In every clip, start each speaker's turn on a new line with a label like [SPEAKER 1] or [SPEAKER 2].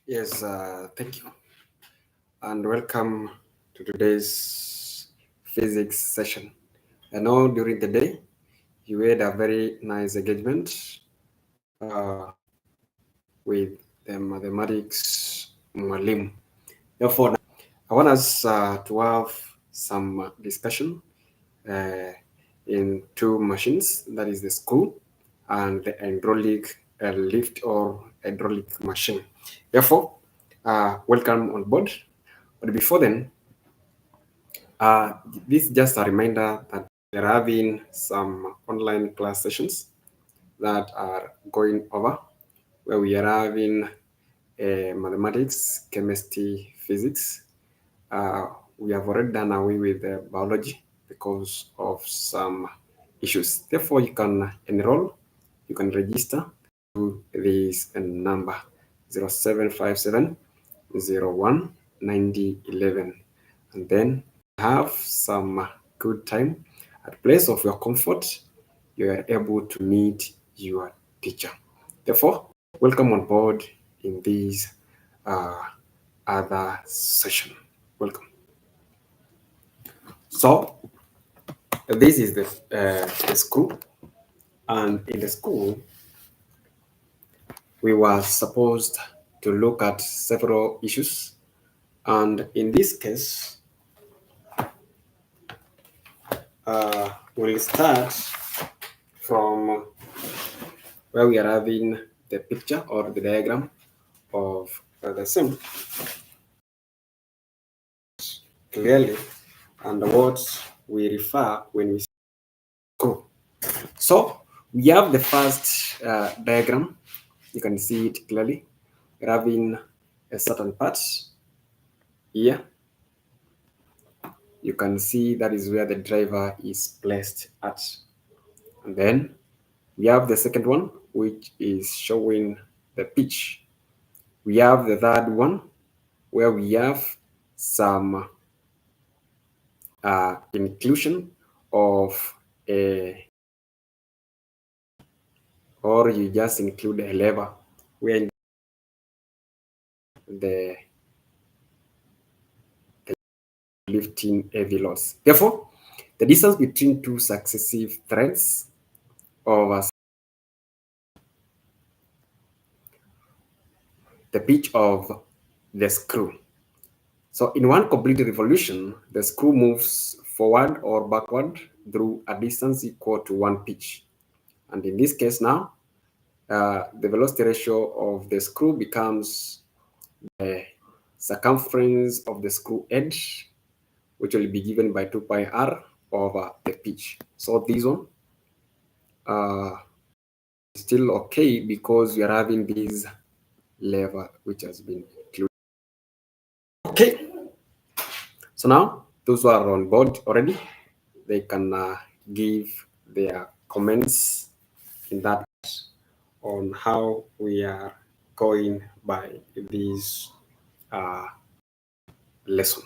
[SPEAKER 1] Yes, thank you, and welcome to today's physics session. I know during the day you had a very nice engagement with the mathematics mwalimu. Therefore, I want us to have some discussion uh, in two machines, that is the screw and the hydraulic lift or hydraulic machine. Therefore, welcome on board. But before then, this is just a reminder that we're having some online class sessions that are going over, where we are having mathematics, chemistry, physics. We have already done away with biology because of some issues. Therefore, you can enroll, you can register to this number 0757 01 9011, and then have some good time at place of your comfort. You are able to meet your teacher. Therefore, welcome on board in this uh, other session. Welcome. So this is the school, and in the school we were supposed to look at several issues, and in this case we'll start from where we are having the picture or the diagram of the same clearly, and what we refer when we screw. So we have the first diagram. You can see it clearly. We're having a certain part here. You can see that is where the driver is placed at. And then we have the second one, which is showing the pitch. We have the third one, where we have some inclusion of a, or you just include a lever where the lifting heavy loads. Therefore, the distance between two successive threads of the pitch of the screw. So in one complete revolution, the screw moves forward or backward through a distance equal to one pitch. And in this case now, the velocity ratio of the screw becomes the circumference of the screw edge, which will be given by 2 pi r over the pitch. So this one is still okay because we are having this lever which has been included. Okay, so now those who are on board already, they can give their comments in that on how we are going by this lesson.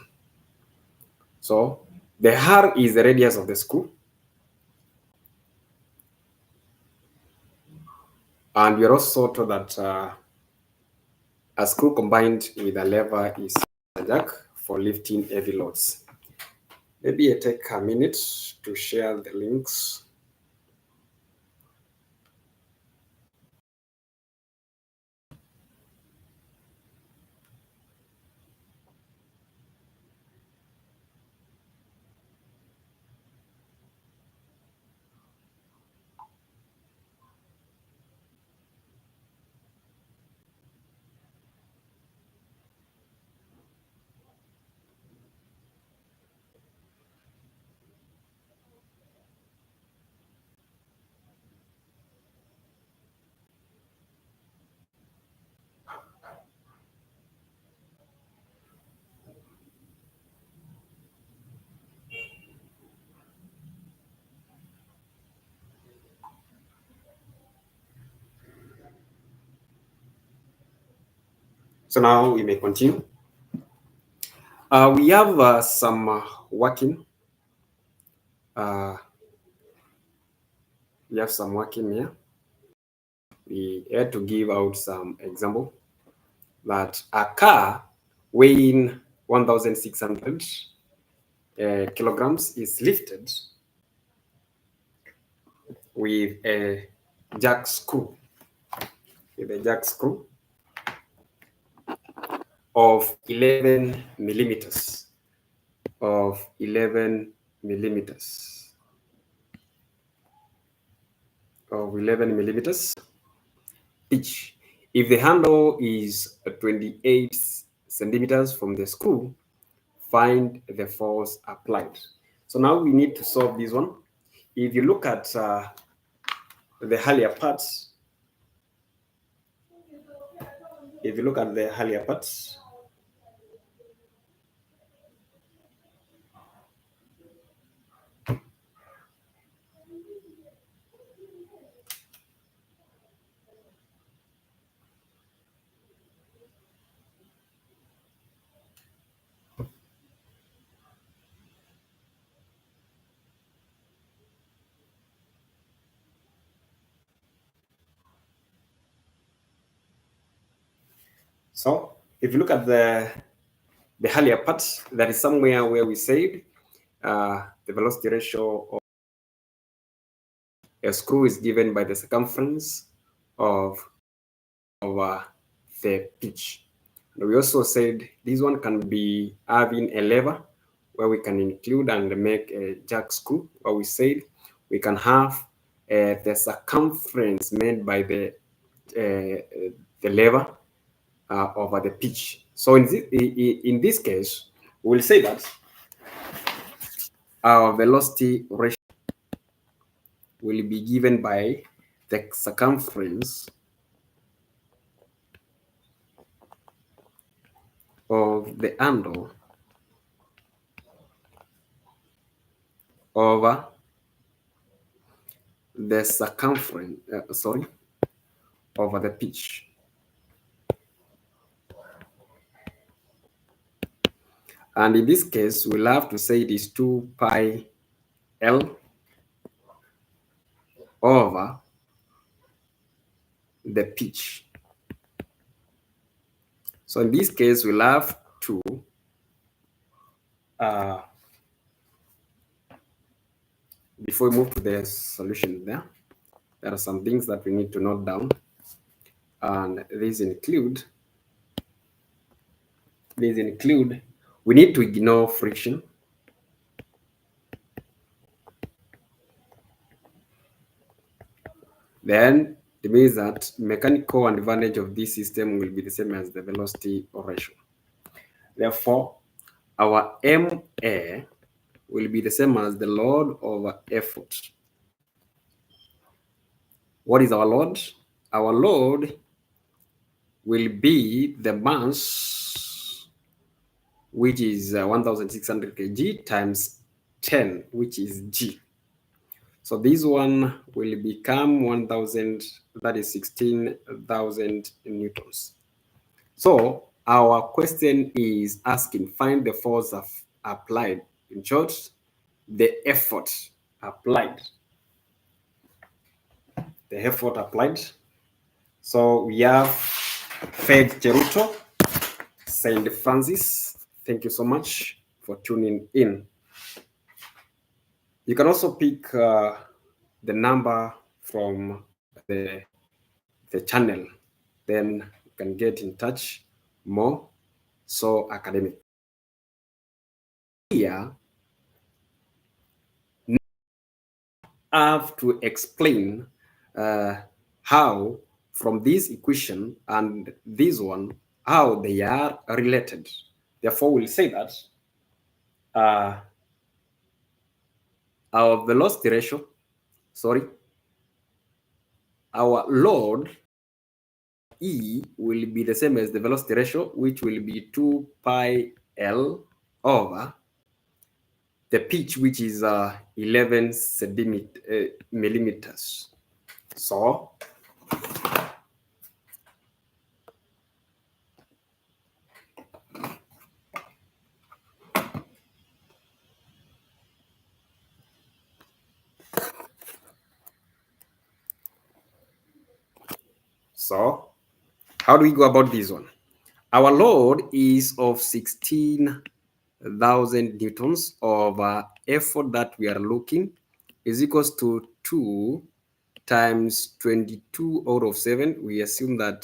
[SPEAKER 1] So the R is the radius of the screw, and we are also told that a screw combined with a lever is a jack for lifting heavy loads. Maybe I take a minute to share the links. So now we may continue. We have some working. We have some working here. We had to give out some example that a car weighing 1,600 kilograms is lifted with a jack screw, of 11 millimeters, of 11 millimeters, of 11 millimeters pitch. If the handle is 28 centimeters from the screw, find the force applied. So now we need to solve this one. If you look at the earlier parts, so if you look at the earlier parts, there is somewhere where we said the velocity ratio of a screw is given by the circumference of the pitch. And we also said this one can be having a lever where we can include and make a jack screw, or we said we can have the circumference made by the lever over the pitch. So in this case, we'll say that our velocity ratio will be given by the circumference of the handle over the circumference, over the pitch. And in this case, we'll have to say it is 2 pi L over the pitch. So in this case, we'll have to before we move to the solution there are some things that we need to note down. And these include, we need to ignore friction. Then it means that mechanical advantage of this system will be the same as the velocity ratio. Therefore, our MA will be the same as the load over effort. What is our load? Our load will be the mass, which is 1,600 kg times 10, which is G. So this one will become 1,000, that is 16,000 newtons. So our question is asking, find the force applied. In short, the effort applied. The effort applied. So we have Faith Cheruto, St. Francis. Thank you so much for tuning in. You can also pick the number from the channel. Then you can get in touch more. So academic. Here, I have to explain how from this equation and this one, how they are related. Therefore, we'll say that our velocity ratio, our load E will be the same as the velocity ratio, which will be 2 pi L over the pitch, which is 11 millimeters. So how do we go about this one? Our load is of 16,000 newtons of effort that we are looking is equals to 2 times 22 out of 7. We assume that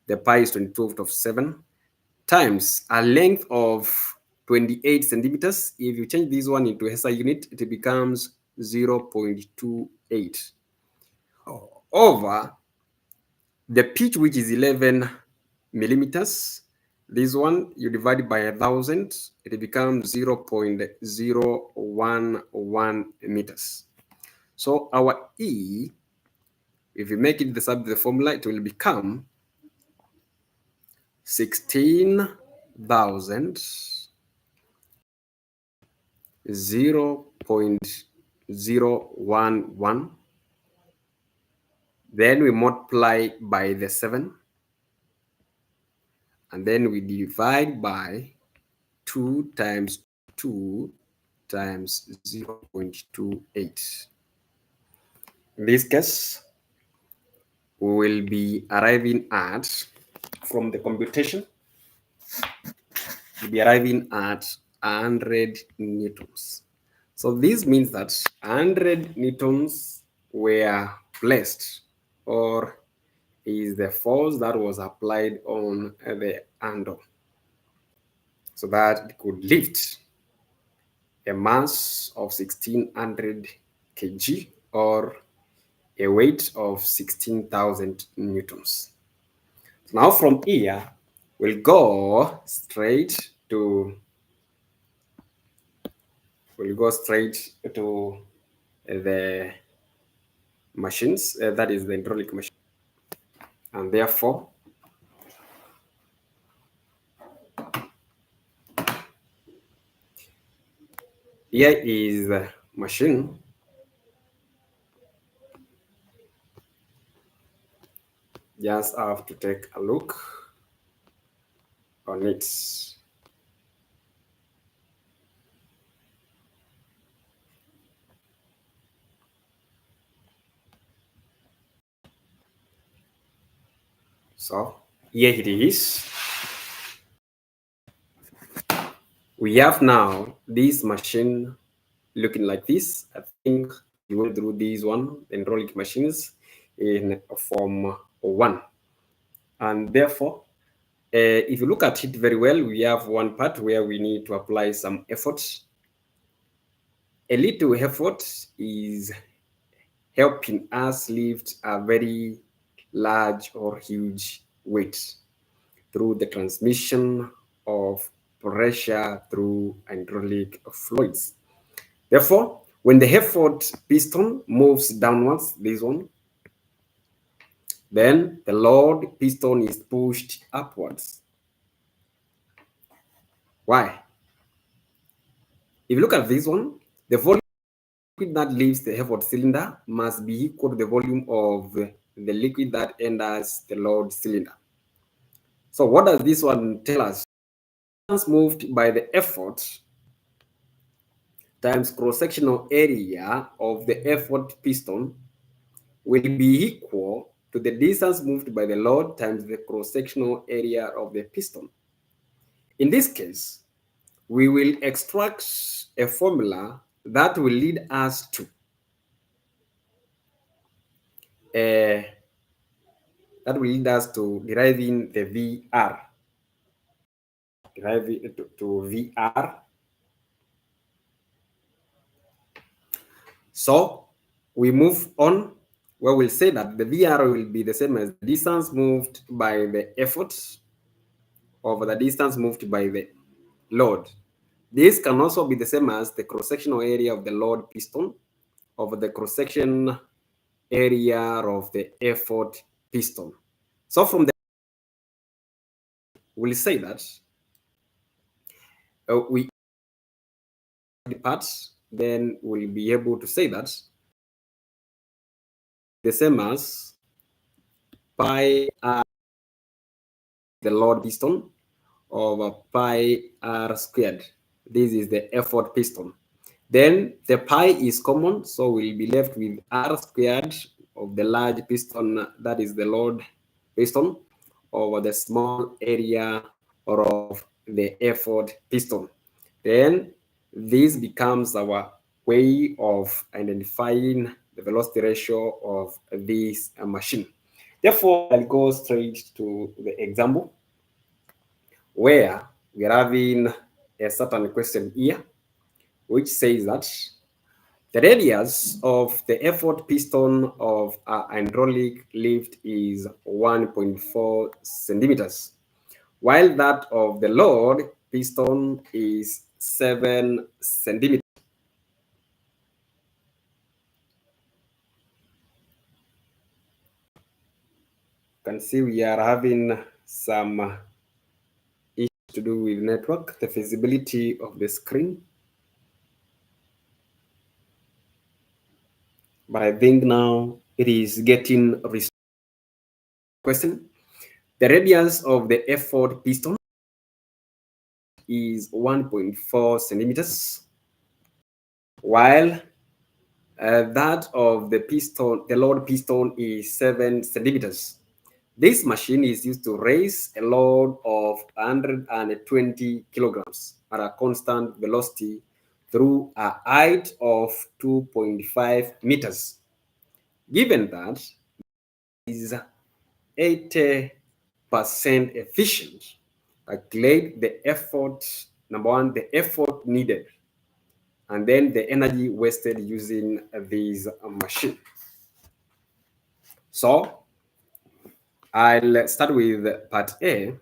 [SPEAKER 1] the pi is 22 out of 7 times a length of 28 centimeters. If you change this one into SI unit, it becomes 0.28 over the pitch, which is 11 millimeters. This one you divide by 1,000, it becomes 0.011 meters. So our E, if you make it the formula, it will become 16,000 0.011. Then we multiply by the 7. And then we divide by 2 times 2 times 0.28. In this case, we will be arriving at, from the computation, we'll be arriving at 100 newtons. So this means that 100 newtons were placed, or is the force that was applied on the handle, so that it could lift a mass of 1600 kg or a weight of 16,000 newtons. So now from here, we'll go straight to the machines, that is the hydraulic machine. And therefore, here is the machine. Just have to take a look on it. So here it is. We have now this machine looking like this. I think you went through these one, hydraulic machines, in form 1. And therefore, if you look at it very well, we have one part where we need to apply some effort. A little effort is helping us lift a very large or huge weight through the transmission of pressure through hydraulic fluids. Therefore, when the effort piston moves downwards, this one, then the load piston is pushed upwards. Why? If you look at this one, the volume that leaves the effort cylinder must be equal to the volume of the liquid that enters the load cylinder. So what does this one tell us? Distance moved by the effort times cross-sectional area of the effort piston will be equal to the distance moved by the load times the cross-sectional area of the piston. In this case, we will extract a formula that will lead us to deriving the VR. Deriving to VR. So we move on, where we'll say that the VR will be the same as the distance moved by the effort over the distance moved by the load. This can also be the same as the cross-sectional area of the load piston over the cross-section area of the effort piston. So from there, we'll say that we the parts, then we'll be able to say that the same as pi r the load piston over pi r squared. This is the effort piston. Then the pi is common, so we'll be left with r squared of the large piston, that is the load piston, over the small area of the effort piston. Then this becomes our way of identifying the velocity ratio of this machine. Therefore, I'll go straight to the example where we're having a certain question here, which says that the radius of the effort piston of a hydraulic lift is 1.4 centimeters, while that of the load piston is 7 centimeters. You can see we are having some issues to do with network, the visibility of the screen. But I think now it is getting restored. Question: the radius of the effort piston is 1.4 centimeters, while that of the piston, the load piston, is 7 centimeters. This machine is used to raise a load of 120 kilograms at a constant velocity through a height of 2.5 meters. Given that is 80% efficient, calculate the effort, number one, the effort needed, and then the energy wasted using this machine. So I'll start with part A,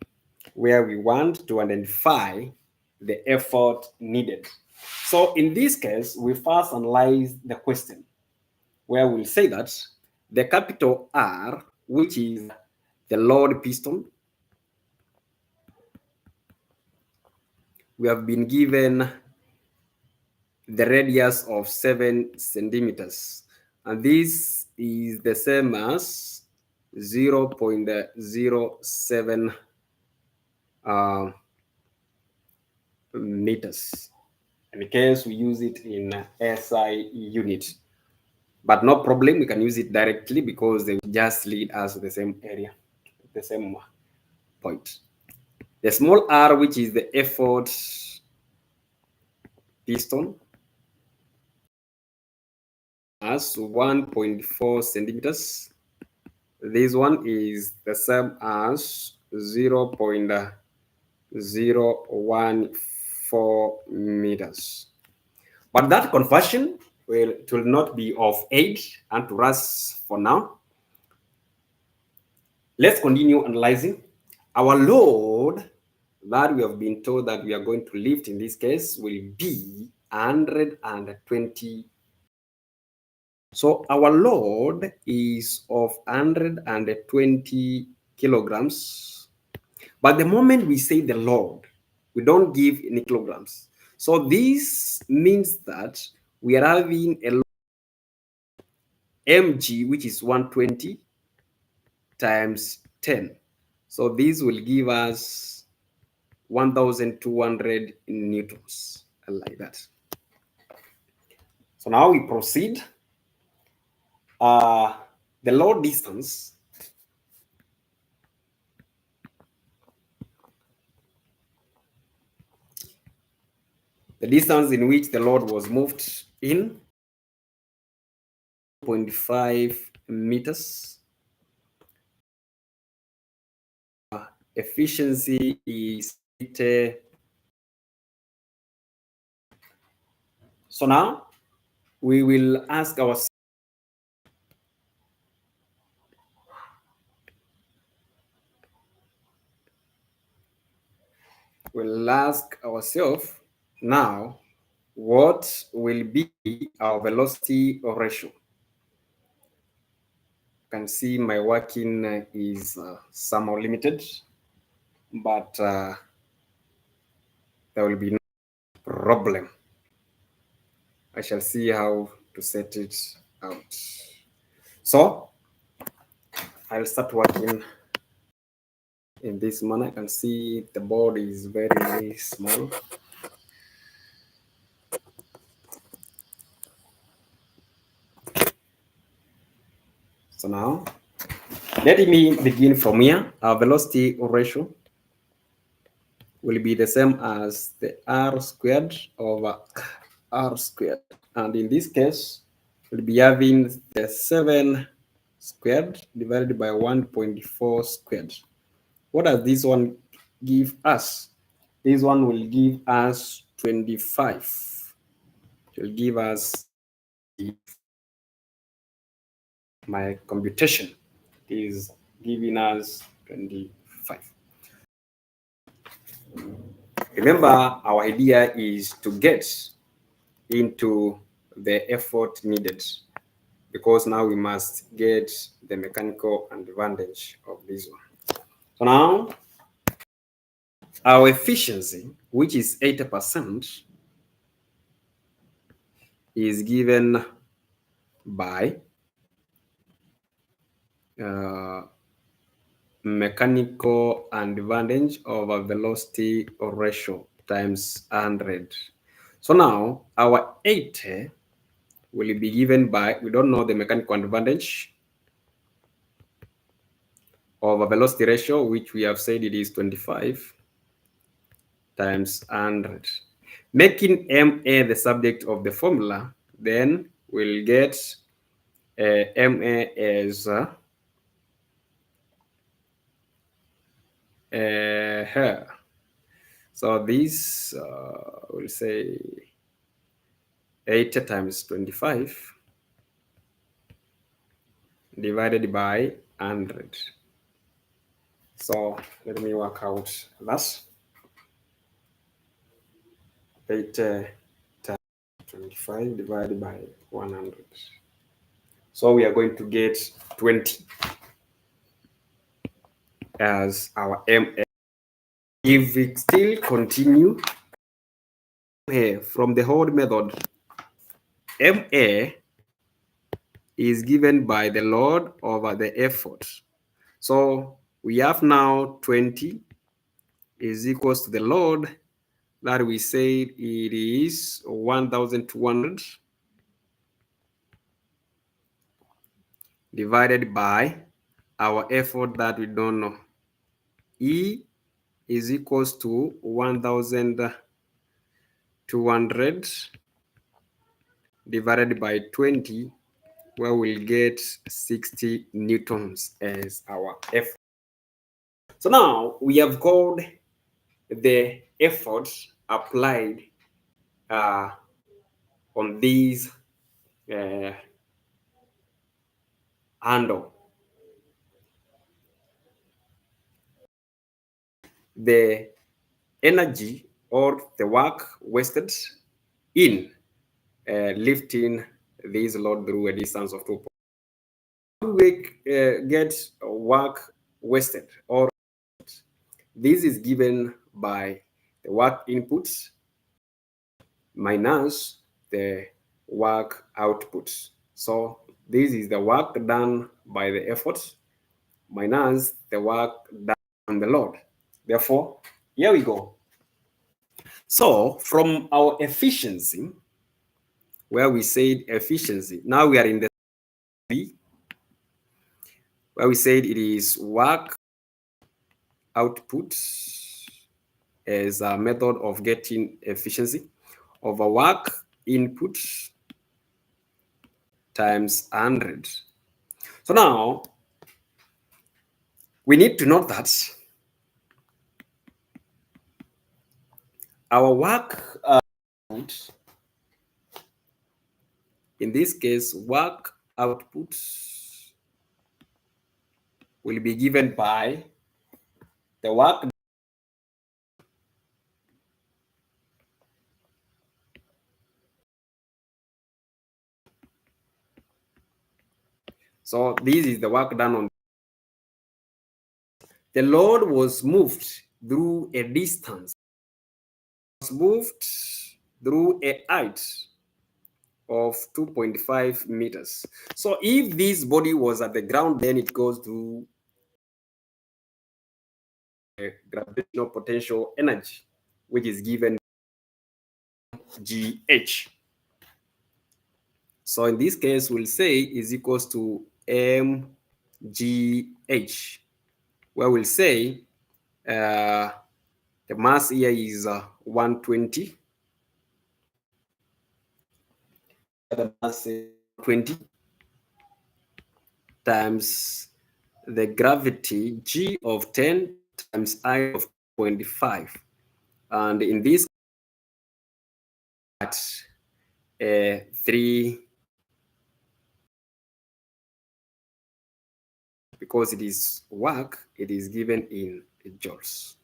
[SPEAKER 1] where we want to identify the effort needed. So in this case, we first analyze the question, where we'll say that the capital R, which is the load piston, we have been given the radius of 7 centimeters, and this is the same as 0.07 meters, in case we use it in SI unit. But no problem, we can use it directly because they just lead us to the same area, the same point. The small r, which is the effort piston, as 1.4 centimeters. This one is the same as 0.014 meters. But that conversion it will not be of aid and to us for now. Let's continue analyzing. Our load that we have been told that we are going to lift in this case will be 120. So our load is of 120 kilograms. But the moment we say the load, we don't give any kilograms. So this means that we are having a mg, which is 120 times 10. So this will give us 1,200 newtons, like that. So now we proceed. The load distance in which the load was moved in 0.5 meters. Efficiency is 80. So now we will ask ourselves, now, what will be our velocity ratio? You can see my working is somehow limited, but there will be no problem. I shall see how to set it out. So I'll start working in this manner. I can see the board is very, very small. So now Let me begin from here. Our velocity ratio will be the same as the r squared over r squared. And in this case, we'll be having the 7 squared divided by 1.4 squared. What does this one give us? This one will give us 25. It will give us my computation is giving us 25. Remember, our idea is to get into the effort needed, because now we must get the mechanical advantage of this one. So now our efficiency, which is 80%, is given by mechanical advantage over velocity ratio times 100. So now our 80 will be given by, we don't know the mechanical advantage over velocity ratio, which we have said it is 25 times 100. Making MA the subject of the formula, then we'll get MA as here. So this we'll say 80 times 25 divided by 100. So let me work out that. 80 times 25 divided by 100. So we are going to get 20 as our MA. If we still continue from the whole method, MA is given by the load over the effort. So we have now 20 is equals to the load that we said it is 1,200 divided by our effort that we don't know. E is equals to 1,200 divided by 20, where we'll get 60 newtons as our effort. So now we have called the effort applied on these handle. The energy or the work wasted in lifting this load through a distance of 2. We get work wasted, or this is given by the work input minus the work output. So this is the work done by the effort minus the work done on the load. Therefore, here we go. So from our efficiency, where we said efficiency, now we are in the B, where we said it is work output as a method of getting efficiency over work input times 100. So now we need to note that our work output, in this case, work output will be given by the work so this is the work done on. The load was moved through a distance, was moved through a height of 2.5 meters. So if this body was at the ground, then it goes through a gravitational potential energy, which is given GH. So in this case, we'll say is equals to mg GH, where we'll say the mass here is 120. The mass is 20 times the gravity G of 10 times I of 25. And in this at 3, because it is work, it is given in joules.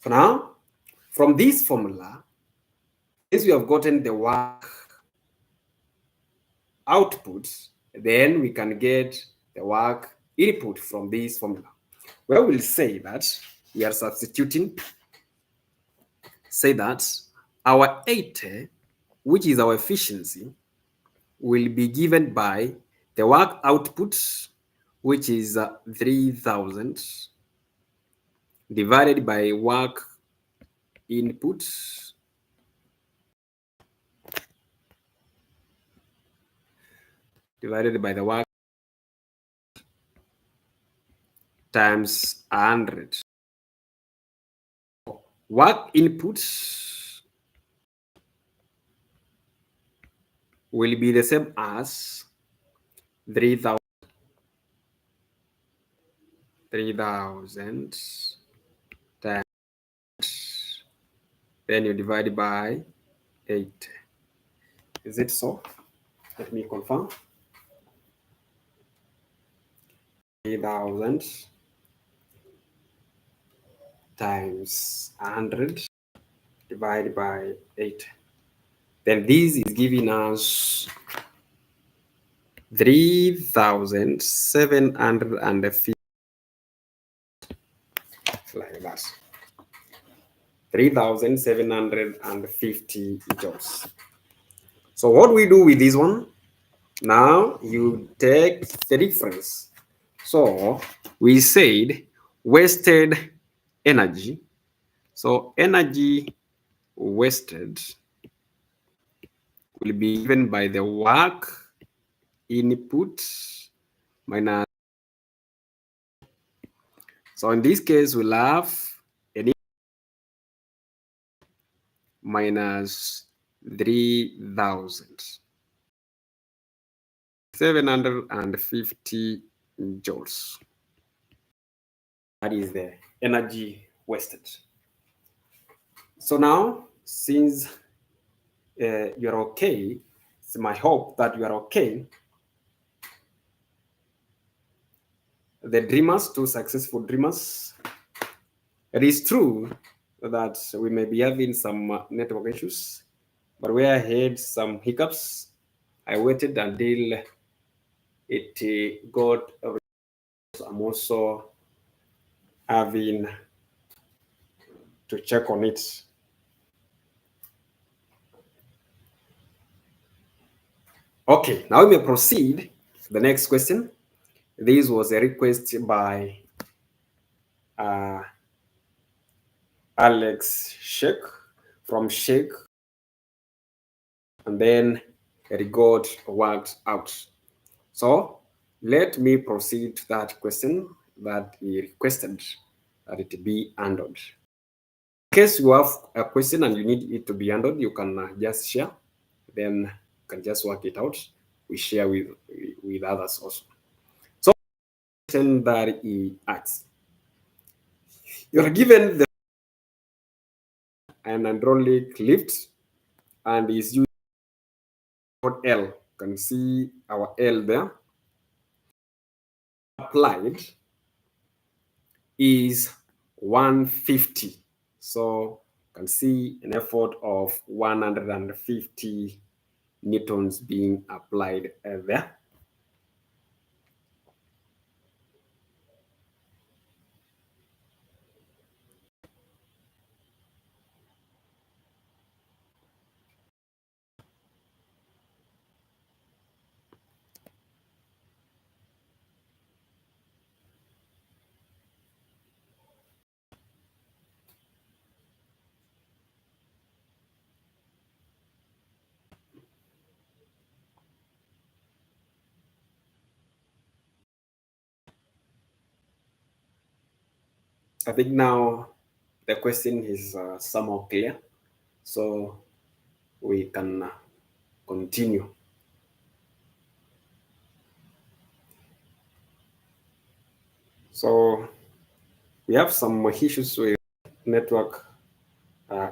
[SPEAKER 1] So now, from this formula, since we have gotten the work output, then we can get the work input from this formula. Where we'll say that we are substituting, say that our 80, which is our efficiency, will be given by the work output, which is 3,000, divided by work input, divided by the work times 100. Work input will be the same as 3,000 times, then you divide by 8. Is it so? Let me confirm. 3,000 times 100 divided by 8. Then this is giving us 3,750, like that. 3,750 joules. So what we do with this one? Now you take the difference. So we said wasted energy. So energy wasted will be given by the work input minus. So in this case, we'll have an minus 3,000. 750 joules. That is the energy wasted. So now, since you're okay, it's my hope that you are okay. The dreamers, two successful dreamers. It is true that we may be having some network issues, but where I had some hiccups, I waited until it got. I'm also having to check on it. Okay, now we may proceed to the next question. This was a request by Alex Sheikh from Sheikh, and then it got worked out. So let me proceed to that question that he requested that it be handled. In case you have a question and you need it to be handled, you can just share. Then you can just work it out. We share with others also. So the question that he asks, you're given an hydraulic lift and is using L. You can see our L there. Applied is 150. So you can see an effort of 150 newtons being applied there. I think now the question is somehow clear, so we can continue. So we have some issues with network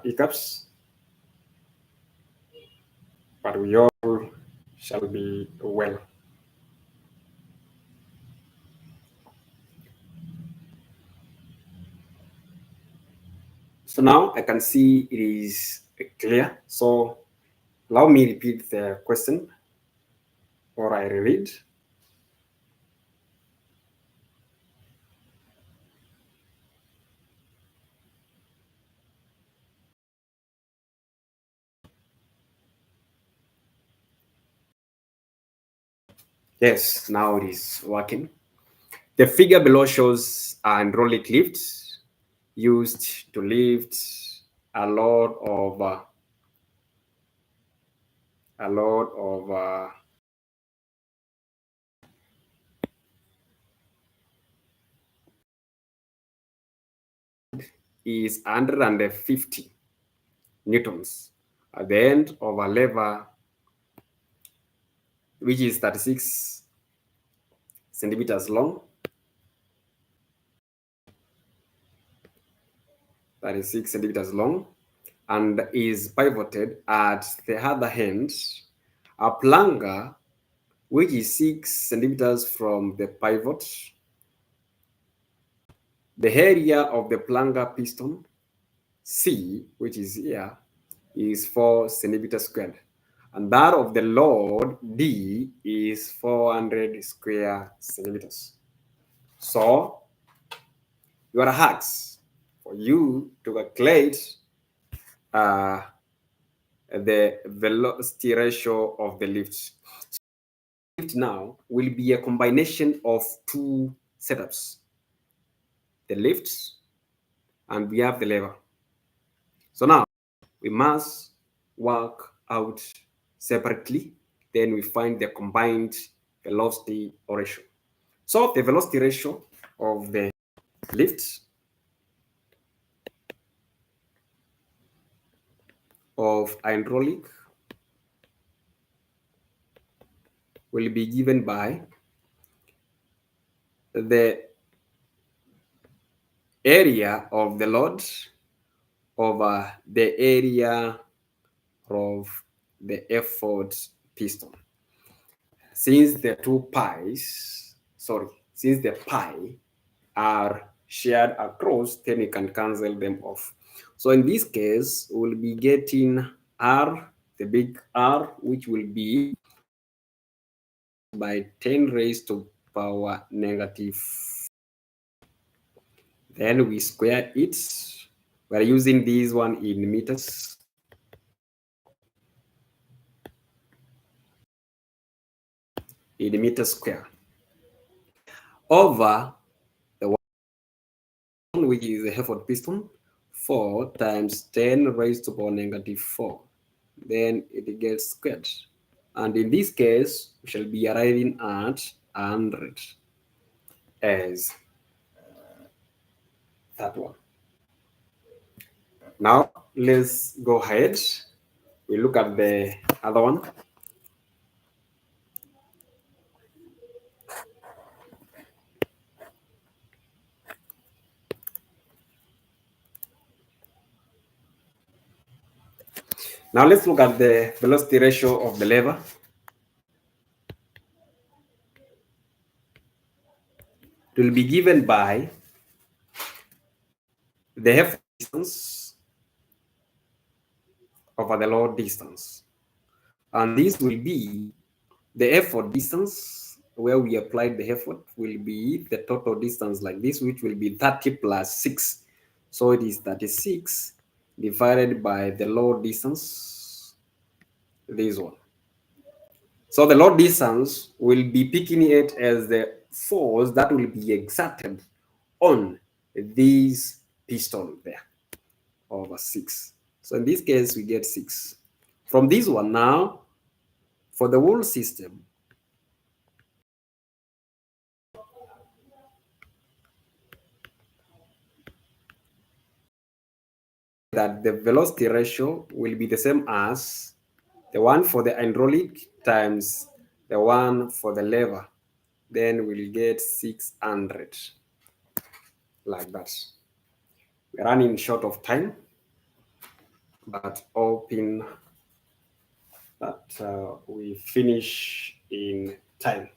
[SPEAKER 1] hiccups, but we all shall be well. So now I can see it is clear. So allow me repeat the question or I reread. Yes, now it is working. The figure below shows an hydraulic lift used to lift a load of a load of is 150 newtons at the end of a lever which is 36 centimeters long, 36 centimeters long, and is pivoted at the other end. A plunger which is 6 centimeters from the pivot. The area of the plunger piston C, which is here, is 4 centimeters squared. And that of the load D is 400 square centimeters. So you are asked for you to calculate uh, the velocity ratio of the lift. Lift now will be a combination of two setups, the lifts and we have the lever. So now we must work out separately, then we find the combined velocity ratio. So the velocity ratio of the lift of hydraulic will be given by the area of the load over the area of the effort piston. Since the since the pi are shared across, then we can cancel them off. So in this case, we'll be getting R, the big R, which will be by 10 raised to power negative. Then we square it. We're using this one in meters. In meters square. Over the one which is the effort piston, 4 times 10 raised to power negative 4. Then it gets squared. And in this case, we shall be arriving at 100 as that one. Now, let's go ahead. We look at the other one. Now, let's look at the velocity ratio of the lever. It will be given by the effort distance over the load distance. And this will be the effort distance where we applied the effort will be the total distance like this, which will be 30 plus 6. So it is 36 divided by the load distance, this one. So the load distance will be picking it as the force that will be exerted on this piston there over 6. So in this case, we get 6. From this one now, for the whole system, that the velocity ratio will be the same as the one for the hydraulic times the one for the lever. Then we'll get 600, like that. We're running short of time, but hoping that we finish in time.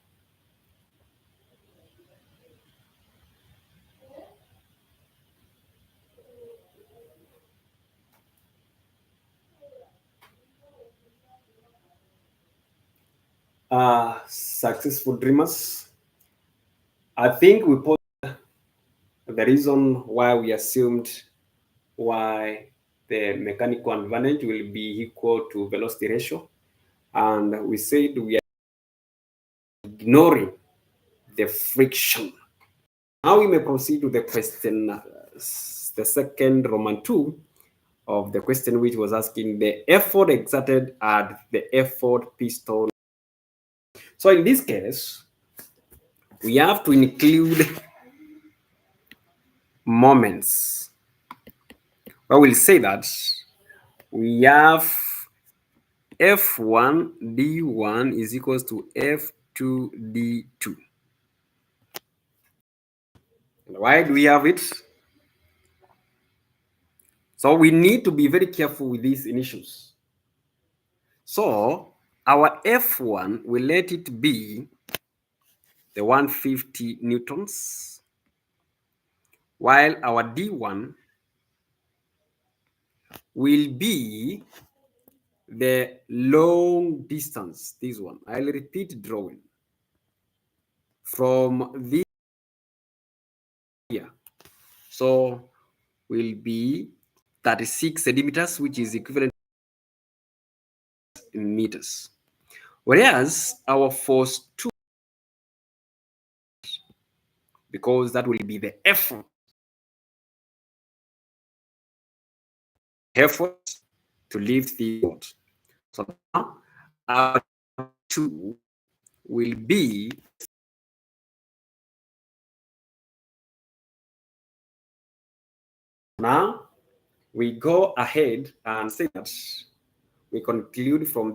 [SPEAKER 1] Successful dreamers, I think we put the reason why we assumed why the mechanical advantage will be equal to velocity ratio, and we said we are ignoring the friction. Now we may proceed to the question, the second Roman 2 of the question, which was asking the effort exerted at the effort piston. So in this case, we have to include moments. I will say that we have F1 D1 is equals to F2 D2. And why do we have it? So we need to be very careful with these initials. So our F1, we let it be the 150 newtons, while our D1 will be the long distance, this one. I'll repeat drawing from this here. So will be 36 centimeters, which is equivalent in meters. Whereas our force 2, because that will be the effort to lift the boat. So now our 2 will be now we go ahead and say that we conclude from